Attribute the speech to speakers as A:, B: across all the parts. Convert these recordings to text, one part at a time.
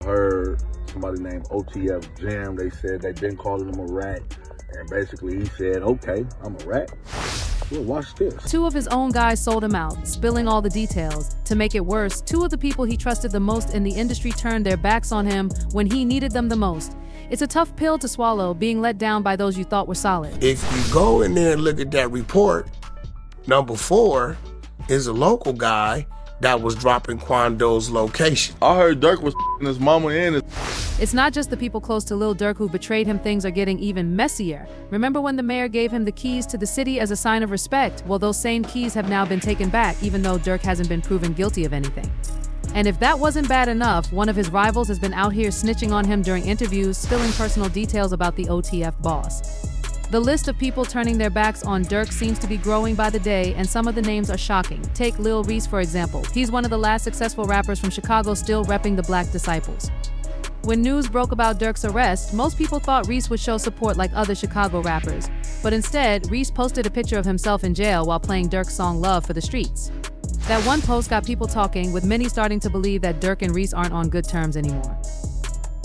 A: heard somebody named OTF Jam. They said they've been calling him a rat. And basically he said, okay, I'm a rat. Well, watch this.
B: Two of his own guys sold him out, spilling all the details. To make it worse, two of the people he trusted the most in the industry turned their backs on him when he needed them the most. It's a tough pill to swallow, being let down by those you thought were solid.
C: If you go in there and look at that report, number 4 is a local guy that was dropping Quando's location.
A: I heard Durk was his mama in it.
B: It's not just the people close to Lil Durk who betrayed him. Things are getting even messier. Remember when the mayor gave him the keys to the city as a sign of respect? Well, those same keys have now been taken back, even though Durk hasn't been proven guilty of anything. And if that wasn't bad enough, one of his rivals has been out here snitching on him during interviews, spilling personal details about the OTF boss. The list of people turning their backs on Durk seems to be growing by the day, and some of the names are shocking. Take Lil Reese, for example. He's one of the last successful rappers from Chicago still repping the Black Disciples. When news broke about Durk's arrest, most people thought Reese would show support like other Chicago rappers. But instead, Reese posted a picture of himself in jail while playing Durk's song Love for the Streets. That one post got people talking, with many starting to believe that Durk and Reese aren't on good terms anymore.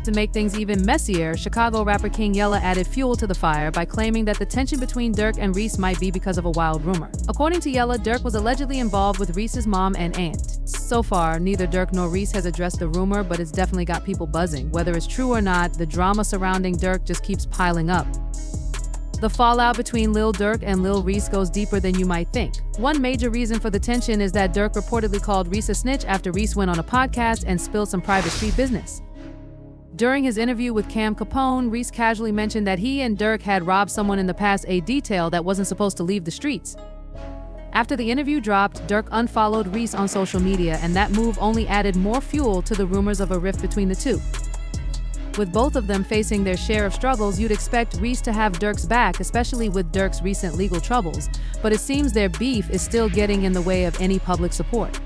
B: To make things even messier, Chicago rapper King Yella added fuel to the fire by claiming that the tension between Durk and Reese might be because of a wild rumor. According to Yella, Durk was allegedly involved with Reese's mom and aunt. So far, neither Durk nor Reese has addressed the rumor, but it's definitely got people buzzing. Whether it's true or not, the drama surrounding Durk just keeps piling up. The fallout between Lil Durk and Lil Reese goes deeper than you might think. One major reason for the tension is that Durk reportedly called Reese a snitch after Reese went on a podcast and spilled some private street business. During his interview with Cam Capone, Reese casually mentioned that he and Durk had robbed someone in the past, a detail that wasn't supposed to leave the streets. After the interview dropped, Durk unfollowed Reese on social media, and that move only added more fuel to the rumors of a rift between the two. With both of them facing their share of struggles, you'd expect Reese to have Durk's back, especially with Durk's recent legal troubles, but it seems their beef is still getting in the way of any public support.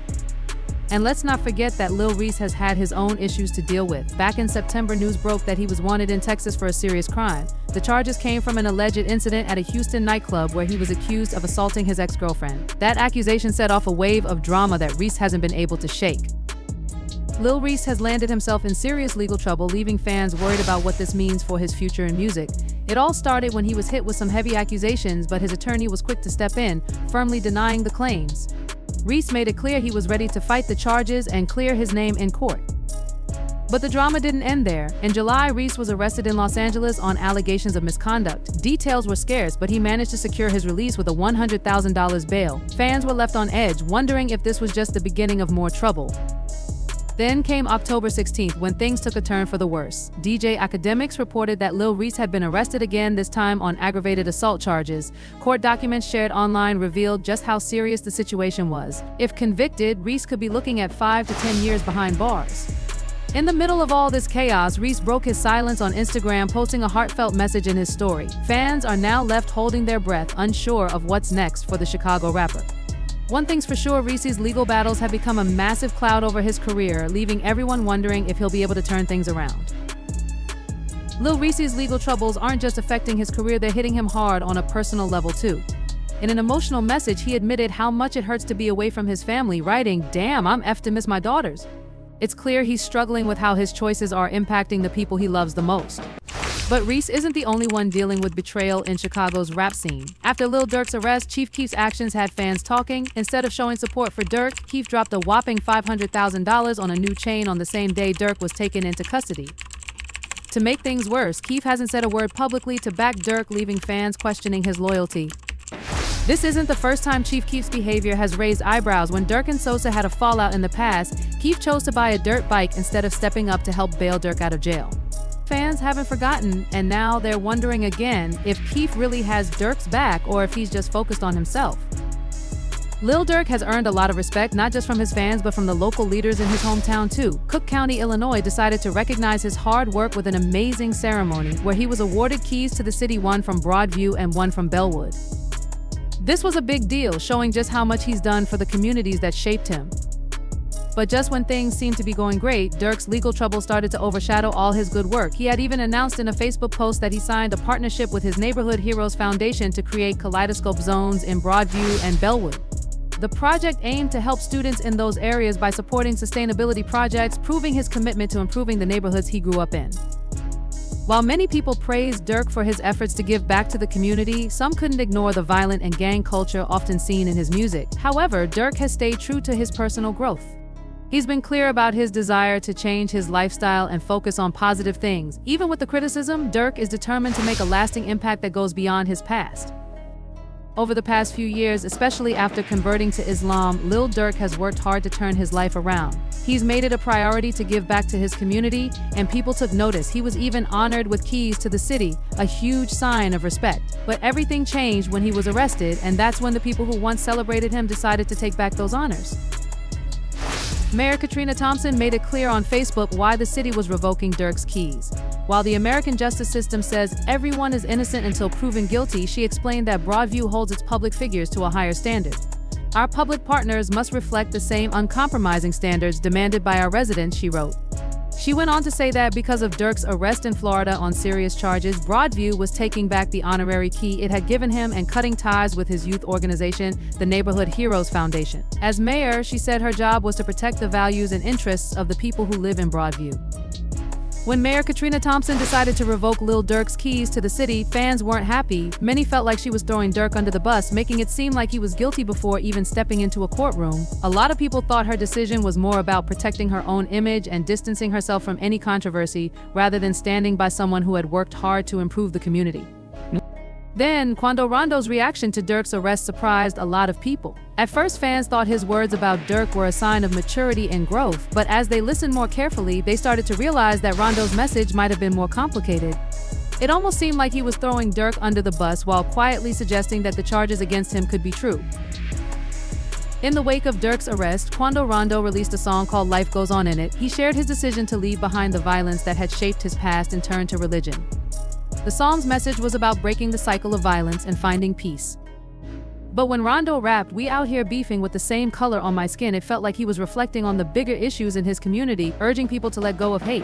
B: And let's not forget that Lil Reese has had his own issues to deal with. Back in September, news broke that he was wanted in Texas for a serious crime. The charges came from an alleged incident at a Houston nightclub where he was accused of assaulting his ex-girlfriend. That accusation set off a wave of drama that Reese hasn't been able to shake. Lil Reese has landed himself in serious legal trouble, leaving fans worried about what this means for his future in music. It all started when he was hit with some heavy accusations, but his attorney was quick to step in, firmly denying the claims. Reese made it clear he was ready to fight the charges and clear his name in court. But the drama didn't end there. In July, Reese was arrested in Los Angeles on allegations of misconduct. Details were scarce, but he managed to secure his release with a $100,000 bail. Fans were left on edge, wondering if this was just the beginning of more trouble. Then came October 16th, when things took a turn for the worse. DJ Academics reported that Lil Reese had been arrested again, this time on aggravated assault charges. Court documents shared online revealed just how serious the situation was. If convicted, Reese could be looking at 5 to 10 years behind bars. In the middle of all this chaos, Reese broke his silence on Instagram, posting a heartfelt message in his story. Fans are now left holding their breath, unsure of what's next for the Chicago rapper. One thing's for sure, Reese's legal battles have become a massive cloud over his career, leaving everyone wondering if he'll be able to turn things around. Lil Reese's legal troubles aren't just affecting his career, they're hitting him hard on a personal level too. In an emotional message, he admitted how much it hurts to be away from his family, writing, "Damn, I'm effed to miss my daughters." It's clear he's struggling with how his choices are impacting the people he loves the most. But Reese isn't the only one dealing with betrayal in Chicago's rap scene. After Lil Durk's arrest, Chief Keef's actions had fans talking. Instead of showing support for Durk, Keef dropped a whopping $500,000 on a new chain on the same day Durk was taken into custody. To make things worse, Keef hasn't said a word publicly to back Durk, leaving fans questioning his loyalty. This isn't the first time Chief Keef's behavior has raised eyebrows. When Durk and Sosa had a fallout in the past, Keef chose to buy a dirt bike instead of stepping up to help bail Durk out of jail. Fans haven't forgotten, and now they're wondering again if Keef really has Durk's back or if he's just focused on himself. Lil Durk has earned a lot of respect, not just from his fans, but from the local leaders in his hometown too. Cook County, Illinois decided to recognize his hard work with an amazing ceremony where he was awarded keys to the city, one from Broadview and one from Bellwood. This was a big deal, showing just how much he's done for the communities that shaped him. But just when things seemed to be going great, Durk's legal trouble started to overshadow all his good work. He had even announced in a Facebook post that he signed a partnership with his Neighborhood Heroes Foundation to create kaleidoscope zones in Broadview and Bellwood. The project aimed to help students in those areas by supporting sustainability projects, proving his commitment to improving the neighborhoods he grew up in. While many people praised Durk for his efforts to give back to the community, some couldn't ignore the violent and gang culture often seen in his music. However, Durk has stayed true to his personal growth. He's been clear about his desire to change his lifestyle and focus on positive things. Even with the criticism, Durk is determined to make a lasting impact that goes beyond his past. Over the past few years, especially after converting to Islam, Lil Durk has worked hard to turn his life around. He's made it a priority to give back to his community, and people took notice. He was even honored with keys to the city, a huge sign of respect. But everything changed when he was arrested, and that's when the people who once celebrated him decided to take back those honors. Mayor Katrina Thompson made it clear on Facebook why the city was revoking Durk's keys. While the American justice system says everyone is innocent until proven guilty, she explained that Broadview holds its public figures to a higher standard. Our public partners must reflect the same uncompromising standards demanded by our residents, she wrote. She went on to say that because of Durk's arrest in Florida on serious charges, Broadview was taking back the honorary key it had given him and cutting ties with his youth organization, the Neighborhood Heroes Foundation. As mayor, she said her job was to protect the values and interests of the people who live in Broadview. When Mayor Katrina Thompson decided to revoke Lil Durk's keys to the city, fans weren't happy. Many felt like she was throwing Durk under the bus, making it seem like he was guilty before even stepping into a courtroom. A lot of people thought her decision was more about protecting her own image and distancing herself from any controversy, rather than standing by someone who had worked hard to improve the community. Then, Quando Rondo's reaction to Durk's arrest surprised a lot of people. At first, fans thought his words about Durk were a sign of maturity and growth, but as they listened more carefully, they started to realize that Rondo's message might have been more complicated. It almost seemed like he was throwing Durk under the bus while quietly suggesting that the charges against him could be true. In the wake of Durk's arrest, Quando Rondo released a song called Life Goes On. In it, he shared his decision to leave behind the violence that had shaped his past and turn to religion. The song's message was about breaking the cycle of violence and finding peace. But when Rondo rapped, "We out here beefing with the same color on my skin," it felt like he was reflecting on the bigger issues in his community, urging people to let go of hate.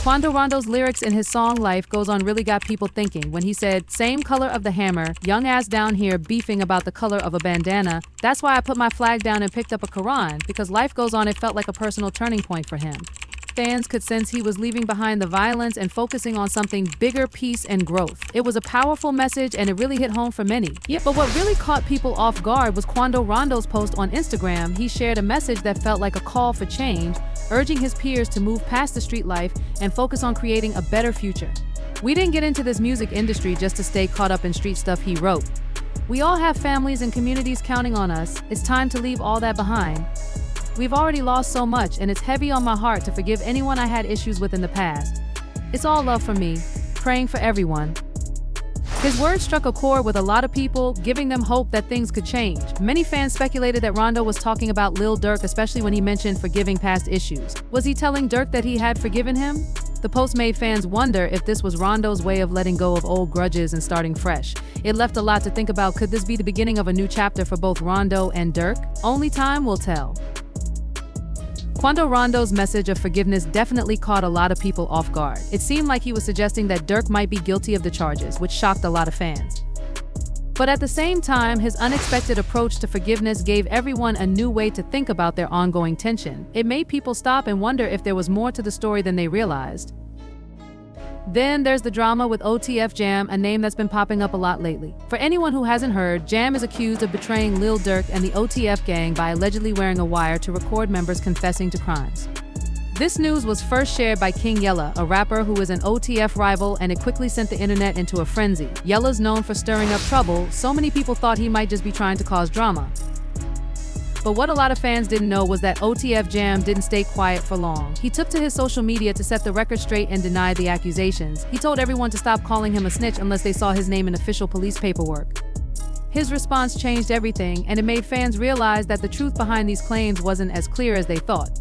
B: Quando Rondo's lyrics in his song Life Goes On really got people thinking when he said, "Same color of the hammer, young ass down here beefing about the color of a bandana. That's why I put my flag down and picked up a Quran, because life goes on." It felt like a personal turning point for him. Fans could sense he was leaving behind the violence and focusing on something bigger, peace and growth. It was a powerful message and it really hit home for many. But what really caught people off guard was Quando Rondo's post on Instagram. He shared a message that felt like a call for change, urging his peers to move past the street life and focus on creating a better future. "We didn't get into this music industry just to stay caught up in street stuff," he wrote. "We all have families and communities counting on us. It's time to leave all that behind. We've already lost so much, and it's heavy on my heart to forgive anyone I had issues with in the past. It's all love from me, praying for everyone." His words struck a chord with a lot of people, giving them hope that things could change. Many fans speculated that Rondo was talking about Lil Durk, especially when he mentioned forgiving past issues. Was he telling Durk that he had forgiven him? The post made fans wonder if this was Rondo's way of letting go of old grudges and starting fresh. It left a lot to think about. Could this be the beginning of a new chapter for both Rondo and Durk? Only time will tell. Quando Rondo's message of forgiveness definitely caught a lot of people off guard. It seemed like he was suggesting that Durk might be guilty of the charges, which shocked a lot of fans. But at the same time, his unexpected approach to forgiveness gave everyone a new way to think about their ongoing tension. It made people stop and wonder if there was more to the story than they realized. Then there's the drama with OTF Jam, a name that's been popping up a lot lately. For anyone who hasn't heard, Jam is accused of betraying Lil Durk and the OTF gang by allegedly wearing a wire to record members confessing to crimes. This news was first shared by King Yella, a rapper who is an OTF rival, and it quickly sent the internet into a frenzy. Yella's known for stirring up trouble, so many people thought he might just be trying to cause drama. But what a lot of fans didn't know was that OTF Jam didn't stay quiet for long. He took to his social media to set the record straight and deny the accusations. He told everyone to stop calling him a snitch unless they saw his name in official police paperwork. His response changed everything, and it made fans realize that the truth behind these claims wasn't as clear as they thought.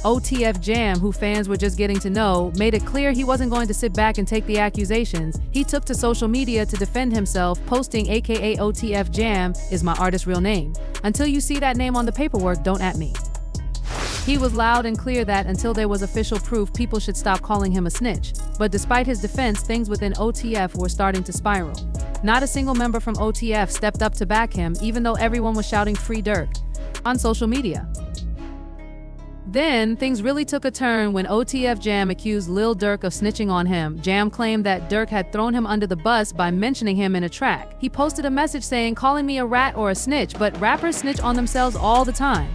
B: OTF Jam, who fans were just getting to know, made it clear he wasn't going to sit back and take the accusations. He took to social media to defend himself, posting "AKA OTF Jam is my artist's real name. Until you see that name on the paperwork, don't at me." He was loud and clear that until there was official proof, people should stop calling him a snitch. But despite his defense, things within OTF were starting to spiral. Not a single member from OTF stepped up to back him, even though everyone was shouting "Free Durk" on social media. Then, things really took a turn when OTF Jam accused Lil Durk of snitching on him. Jam claimed that Durk had thrown him under the bus by mentioning him in a track. He posted a message saying, "Calling me a rat or a snitch, but rappers snitch on themselves all the time."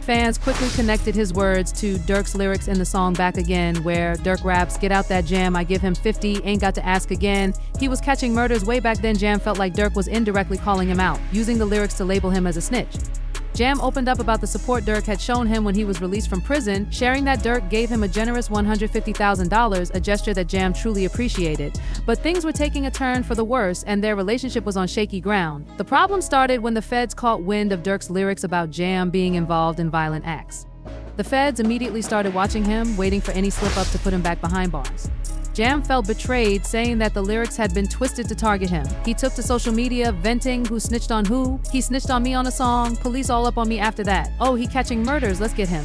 B: Fans quickly connected his words to Durk's lyrics in the song Back Again, where Durk raps, "Get out that jam, I give him 50, ain't got to ask again." He was catching murders way back then. Jam felt like Durk was indirectly calling him out, using the lyrics to label him as a snitch. Jam opened up about the support Durk had shown him when he was released from prison, sharing that Durk gave him a generous $150,000, a gesture that Jam truly appreciated. But things were taking a turn for the worse, and their relationship was on shaky ground. The problem started when the feds caught wind of Durk's lyrics about Jam being involved in violent acts. The feds immediately started watching him, waiting for any slip-up to put him back behind bars. Jam felt betrayed, saying that the lyrics had been twisted to target him. He took to social media, venting who snitched on who. "He snitched on me on a song, police all up on me after that. Oh, he catching murders, let's get him."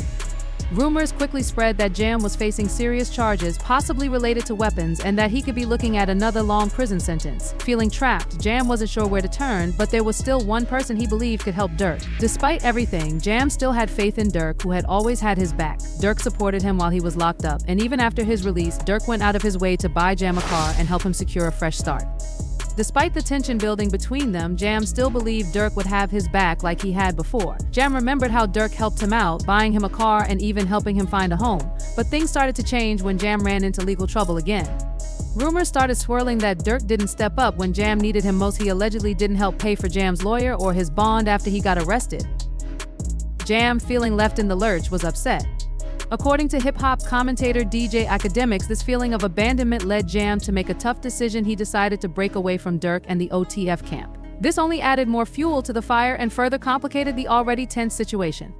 B: Rumors quickly spread that Jam was facing serious charges, possibly related to weapons, and that he could be looking at another long prison sentence. Feeling trapped, Jam wasn't sure where to turn, but there was still one person he believed could help Durk. Despite everything, Jam still had faith in Durk, who had always had his back. Durk supported him while he was locked up, and even after his release, Durk went out of his way to buy Jam a car and help him secure a fresh start. Despite the tension building between them, Jam still believed Durk would have his back like he had before. Jam remembered how Durk helped him out, buying him a car and even helping him find a home. But things started to change when Jam ran into legal trouble again. Rumors started swirling that Durk didn't step up when Jam needed him most. He allegedly didn't help pay for Jam's lawyer or his bond after he got arrested. Jam, feeling left in the lurch, was upset. According to hip-hop commentator DJ Academics, this feeling of abandonment led Jam to make a tough decision. He decided to break away from Durk and the OTF camp. This only added more fuel to the fire and further complicated the already tense situation.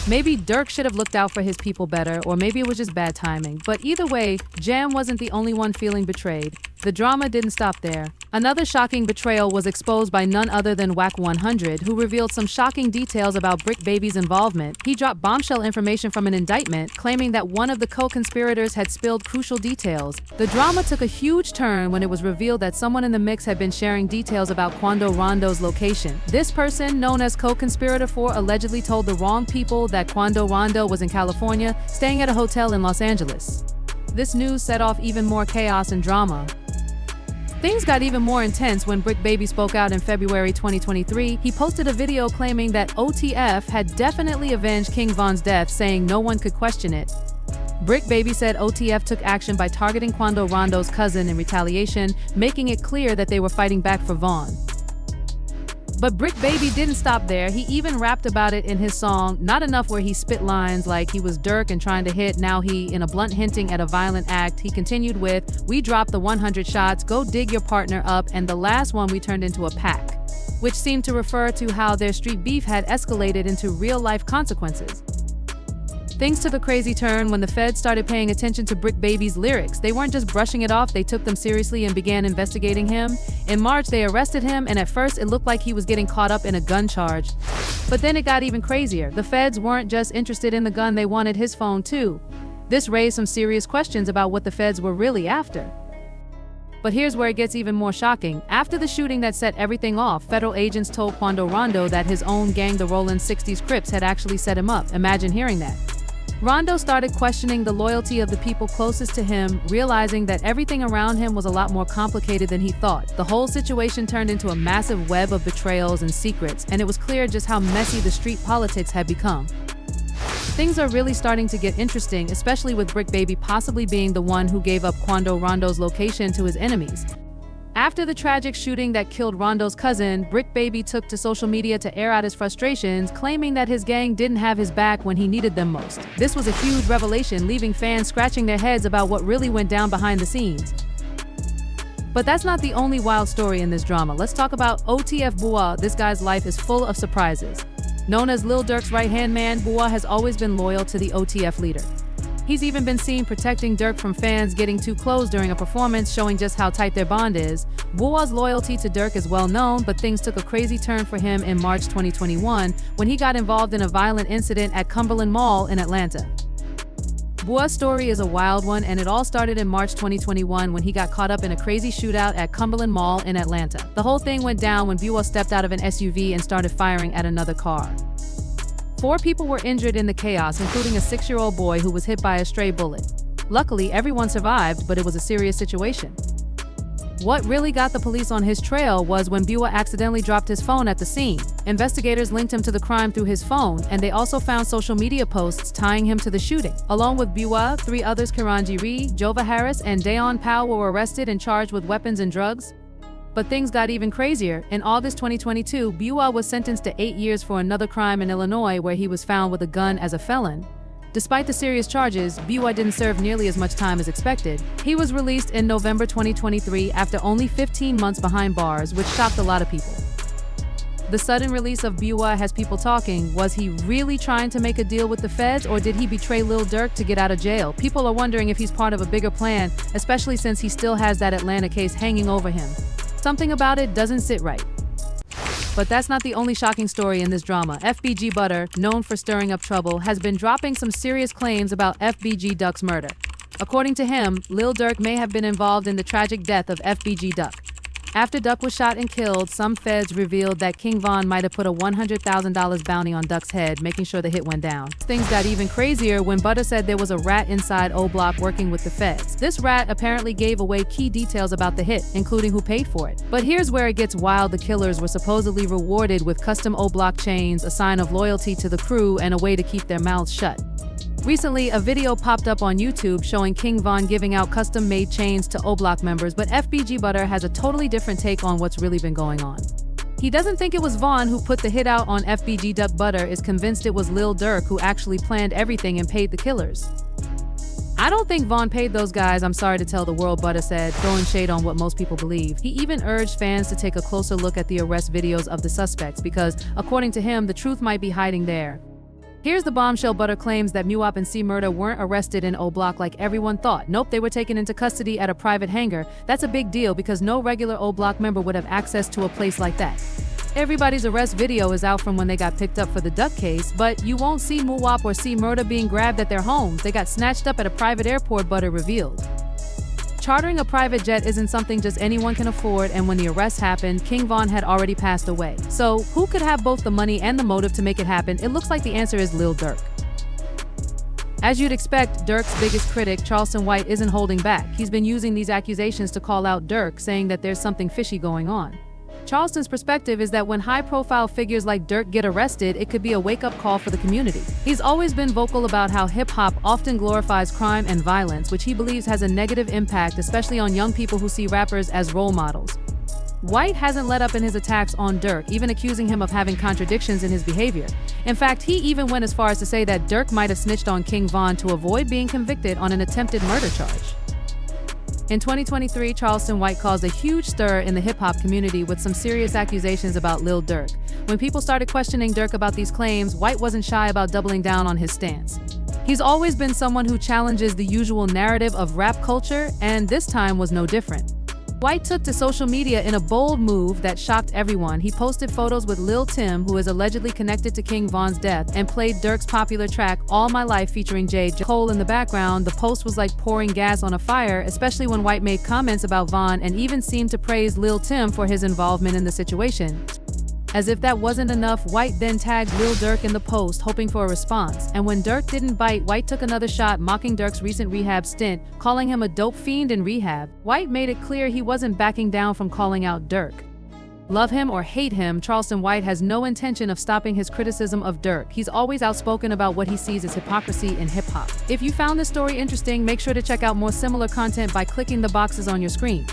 B: Maybe Durk should have looked out for his people better, or maybe it was just bad timing. But either way, Jam wasn't the only one feeling betrayed. The drama didn't stop there. Another shocking betrayal was exposed by none other than Wack 100, who revealed some shocking details about Brick Baby's involvement. He dropped bombshell information from an indictment, claiming that one of the co-conspirators had spilled crucial details. The drama took a huge turn when it was revealed that someone in the mix had been sharing details about Quando Rondo's location. This person, known as co-conspirator 4, allegedly told the wrong people that Quando Rondo was in California, staying at a hotel in Los Angeles. This news set off even more chaos and drama. Things got even more intense when Brick Baby spoke out in February 2023. He posted a video claiming that OTF had definitely avenged King Von's death, saying no one could question it. Brick Baby said OTF took action by targeting Quando Rondo's cousin in retaliation, making it clear that they were fighting back for Von. But Brick Baby didn't stop there. He even rapped about it in his song. Not enough where he spit lines like he was Durk and trying to hit. Now he, in a blunt hinting at a violent act, he continued with, "We dropped the 100 shots, go dig your partner up, and the last one we turned into a pack," which seemed to refer to how their street beef had escalated into real-life consequences. Things took a crazy turn when the feds started paying attention to Brick Baby's lyrics. They weren't just brushing it off, they took them seriously and began investigating him. In March, they arrested him, and at first it looked like he was getting caught up in a gun charge. But then it got even crazier. The feds weren't just interested in the gun, they wanted his phone too. This raised some serious questions about what the feds were really after. But here's where it gets even more shocking. After the shooting that set everything off, federal agents told Quando Rondo that his own gang, the Rollin' 60s Crips, had actually set him up. Imagine hearing that. Rondo started questioning the loyalty of the people closest to him, realizing that everything around him was a lot more complicated than he thought. The whole situation turned into a massive web of betrayals and secrets, and it was clear just how messy the street politics had become. Things are really starting to get interesting, especially with Brick Baby possibly being the one who gave up Quando Rondo's location to his enemies. After the tragic shooting that killed Rondo's cousin, Brick Baby took to social media to air out his frustrations, claiming that his gang didn't have his back when he needed them most. This was a huge revelation, leaving fans scratching their heads about what really went down behind the scenes. But that's not the only wild story in this drama. Let's talk about OTF Buwa. This guy's life is full of surprises. Known as Lil Durk's right-hand man, Buwa has always been loyal to the OTF leader. He's even been seen protecting Durk from fans getting too close during a performance, showing just how tight their bond is. Buwa's loyalty to Durk is well known, but things took a crazy turn for him in March 2021 when he got involved in a violent incident at Cumberland Mall in Atlanta. Buwa's story is a wild one, and it all started in March 2021 when he got caught up in a crazy shootout at Cumberland Mall in Atlanta. The whole thing went down when Buwa stepped out of an SUV and started firing at another car. 4 people were injured in the chaos, including a 6-year-old boy who was hit by a stray bullet. Luckily, everyone survived, but it was a serious situation. What really got the police on his trail was when Buwa accidentally dropped his phone at the scene. Investigators linked him to the crime through his phone, and they also found social media posts tying him to the shooting. Along with Buwa, 3 others, Karanji Ree, Jova Harris, and Dayon Powell, were arrested and charged with weapons and drugs. But things got even crazier. In August 2022, Buwa was sentenced to 8 years for another crime in Illinois where he was found with a gun as a felon. Despite the serious charges, Buwa didn't serve nearly as much time as expected. He was released in November 2023 after only 15 months behind bars, which shocked a lot of people. The sudden release of Buwa has people talking. Was he really trying to make a deal with the feds, or did he betray Lil Durk to get out of jail? People are wondering if he's part of a bigger plan, especially since he still has that Atlanta case hanging over him. Something about it doesn't sit right. But that's not the only shocking story in this drama. FBG Butter, known for stirring up trouble, has been dropping some serious claims about FBG Duck's murder. According to him, Lil Durk may have been involved in the tragic death of FBG Duck. After Duck was shot and killed, some feds revealed that King Von might have put a $100,000 bounty on Duck's head, making sure the hit went down. Things got even crazier when Butter said there was a rat inside O Block working with the feds. This rat apparently gave away key details about the hit, including who paid for it. But here's where it gets wild. The killers were supposedly rewarded with custom O Block chains, a sign of loyalty to the crew and a way to keep their mouths shut. Recently, a video popped up on YouTube showing King Von giving out custom-made chains to O Block members, but FBG Butter has a totally different take on what's really been going on. He doesn't think it was Von who put the hit out on FBG Duck. Butter is convinced it was Lil Durk who actually planned everything and paid the killers. I don't think Von paid those guys, I'm sorry to tell the world, Butter said, throwing shade on what most people believe. He even urged fans to take a closer look at the arrest videos of the suspects because, according to him, the truth might be hiding there. Here's the bombshell. Butter claims that Muwap and C Murder weren't arrested in O Block like everyone thought. Nope, they were taken into custody at a private hangar. That's a big deal because no regular O Block member would have access to a place like that. Everybody's arrest video is out from when they got picked up for the Duck case, but you won't see Muwap or C Murder being grabbed at their homes. They got snatched up at a private airport, Butter revealed. Chartering a private jet isn't something just anyone can afford, and when the arrest happened, King Von had already passed away. So, who could have both the money and the motive to make it happen? It looks like the answer is Lil Durk. As you'd expect, Durk's biggest critic, Charleston White, isn't holding back. He's been using these accusations to call out Durk, saying that there's something fishy going on. Charleston's perspective is that when high-profile figures like Durk get arrested, it could be a wake-up call for the community. He's always been vocal about how hip-hop often glorifies crime and violence, which he believes has a negative impact, especially on young people who see rappers as role models. White hasn't let up in his attacks on Durk, even accusing him of having contradictions in his behavior. In fact, he even went as far as to say that Durk might have snitched on King Von to avoid being convicted on an attempted murder charge. In 2023, Charleston White caused a huge stir in the hip-hop community with some serious accusations about Lil Durk. When people started questioning Durk about these claims, White wasn't shy about doubling down on his stance. He's always been someone who challenges the usual narrative of rap culture, and this time was no different. White took to social media in a bold move that shocked everyone. He posted photos with Lil Tim, who is allegedly connected to King Von's death, and played Durk's popular track All My Life featuring J. Cole in the background. The post was like pouring gas on a fire, especially when White made comments about Von and even seemed to praise Lil Tim for his involvement in the situation. As if that wasn't enough, White then tagged Lil Durk in the post, hoping for a response. And when Durk didn't bite, White took another shot, mocking Durk's recent rehab stint, calling him a dope fiend in rehab. White made it clear he wasn't backing down from calling out Durk. Love him or hate him, Charleston White has no intention of stopping his criticism of Durk. He's always outspoken about what he sees as hypocrisy in hip-hop. If you found this story interesting, make sure to check out more similar content by clicking the boxes on your screen.